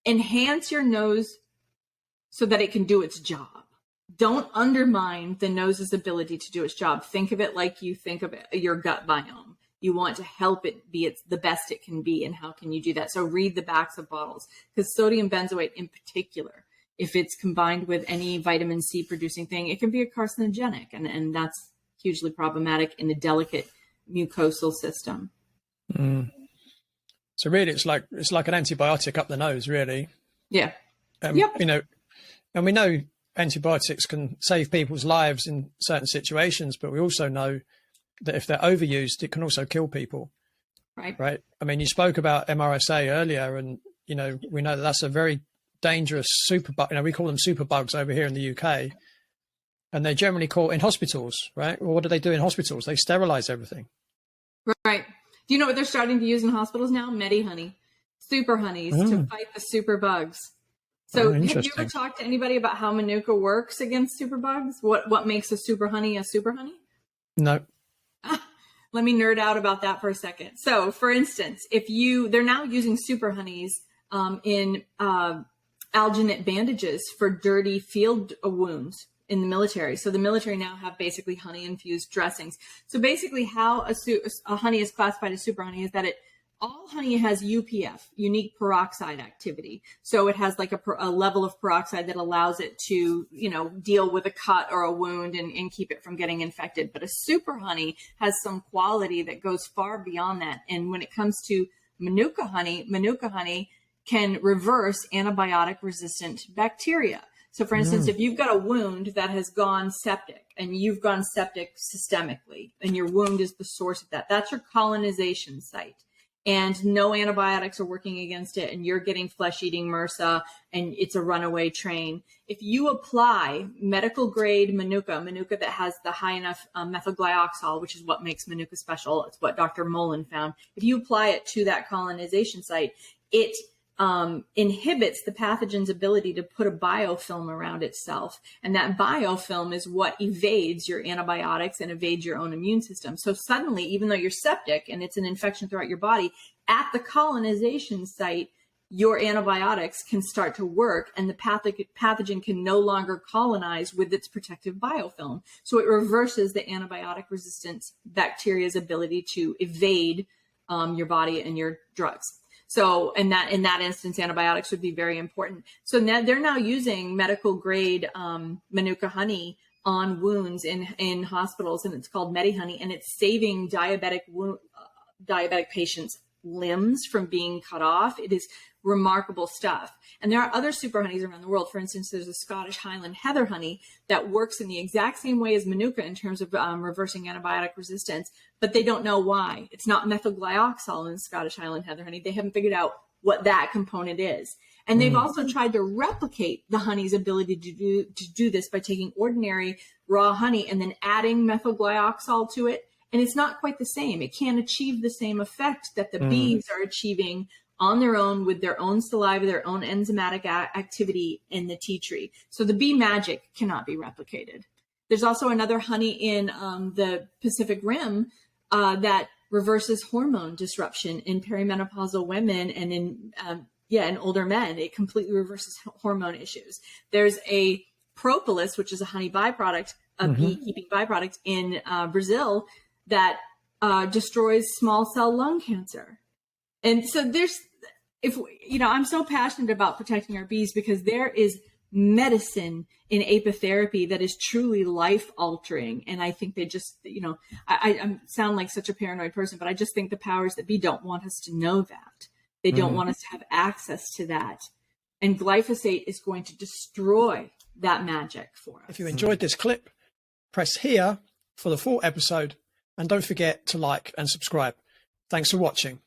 enhance your nose so that it can do its job. Don't undermine the nose's ability to do its job. Think of it like you think of it, your gut biome. You want to help it be the best it can be. And how can you do that? So read the backs of bottles, because sodium benzoate in particular, if it's combined with any vitamin C producing thing, it can be a carcinogenic. And that's hugely problematic in a delicate mucosal system. Mm. So really, it's like an antibiotic up the nose, really. Yeah. Yep. You know, and we know antibiotics can save people's lives in certain situations, but we also know that if they're overused, it can also kill people. Right. Right. I mean, you spoke about MRSA earlier, and, you know, we know that that's a very dangerous superbug. You know, we call them superbugs over here in the UK, and they're generally caught in hospitals, right? Well, what do they do in hospitals? They sterilize everything. Right. Do you know what they're starting to use in hospitals now? Medi-honey, super honeys to fight the super bugs. So have you ever talked to anybody about how Manuka works against superbugs? What makes a super honey a super honey? No. Let me nerd out about that for a second. So for instance, they're now using super honeys in alginate bandages for dirty field wounds in the military. So the military now have basically honey infused dressings. So basically how a honey is classified as super honey is that all honey has UPF, unique peroxide activity. So it has like a level of peroxide that allows it to, you know, deal with a cut or a wound and keep it from getting infected. But a super honey has some quality that goes far beyond that. And when it comes to Manuka honey can reverse antibiotic resistant bacteria. So for instance, if you've got a wound that has gone septic and you've gone septic systemically and your wound is the source of that, that's your colonization site. And no antibiotics are working against it, and you're getting flesh-eating MRSA, and it's a runaway train. If you apply medical-grade Manuka that has the high enough methylglyoxal, which is what makes Manuka special, it's what Dr. Mullen found. If you apply it to that colonization site, it inhibits the pathogen's ability to put a biofilm around itself. And that biofilm is what evades your antibiotics and evades your own immune system. So suddenly, even though you're septic and it's an infection throughout your body, at the colonization site, your antibiotics can start to work and the pathogen can no longer colonize with its protective biofilm. So it reverses the antibiotic resistant bacteria's ability to evade your body and your drugs. So in that instance, antibiotics would be very important. So now they're now using medical grade Manuka honey on wounds in hospitals, and it's called Medi-honey, and it's saving diabetic patients' limbs from being cut off. It is remarkable stuff. And there are other super honeys around the world. For instance, there's a Scottish Highland heather honey that works in the exact same way as Manuka in terms of reversing antibiotic resistance, but they don't know why. It's not methylglyoxal in Scottish Highland heather honey. They haven't figured out what that component is. And they've also tried to replicate the honey's ability to do this by taking ordinary raw honey and then adding methylglyoxal to it. And it's not quite the same. It can't achieve the same effect that the bees are achieving on their own with their own saliva, their own enzymatic activity in the tea tree. So the bee magic cannot be replicated. There's also another honey in the Pacific Rim that reverses hormone disruption in perimenopausal women and in older men. It completely reverses hormone issues. There's a propolis, which is a honey byproduct, a beekeeping byproduct in Brazil that destroys small cell lung cancer. And so I'm so passionate about protecting our bees because there is medicine in apitherapy that is truly life altering. And I think they just, I sound like such a paranoid person, but I just think the powers that be don't want us to know that. They don't want us to have access to that. And glyphosate is going to destroy that magic for us. If you enjoyed this clip, press here for the full episode and don't forget to like and subscribe. Thanks for watching.